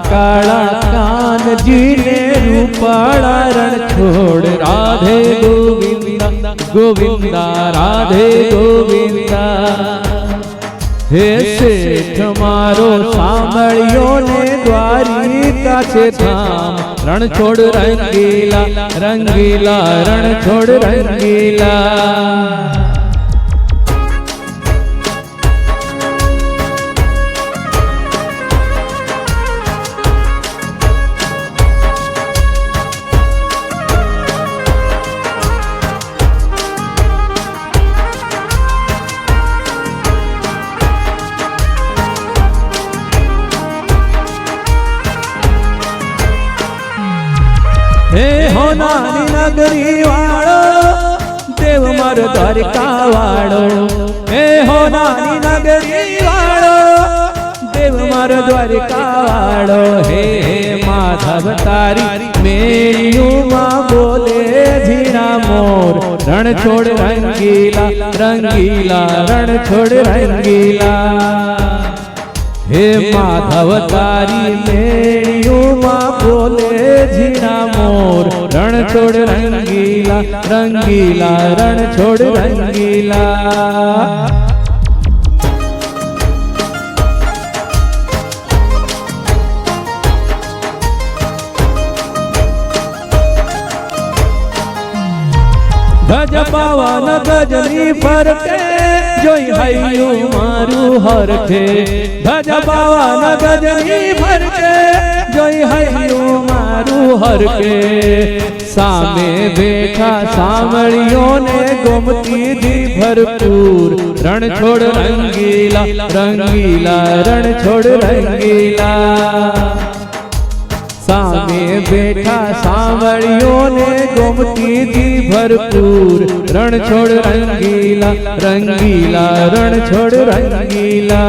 काला कान जी ने रूपाला रण छोड़ राधे गोविंदा गोविंदा राधे गोविंदा। हे सेठ मारो सांभळियो ने द्वारिका छे धाम रण छोड़ रंगीला रंगीला रण छोड़ रंगीला। हे होनानी नगरी वाळो देव मार द्वारिका वाळो। हे होनानी नगरी वाळो देव मार द्वारिका वाळो। हे माधव तारी मेलियो मां बोले झीणा मोर रण छोड़ रंगीला रंगीला रण छोड़ रंगीला। हे माधव तारी मेलियो मां बोले झीणा मोर रण छोड़ रंगीला रंगीला रण छोड़ रंगीला। गज पावन गजनी फरके जोई हयू मारू हरखे। गज पावन गजनी फरके जोई हयू मारू हरके। सामे बैठा सांवळियों ने गोमती दी भरपूर रण छोड़ रंगीला रंगीला रण छोड़ रंगीला। सामे बैठा सांवळियों ने गोमती दी भरपूर रण छोड़ रंगीला रंगीला रण छोड़ रंगीला।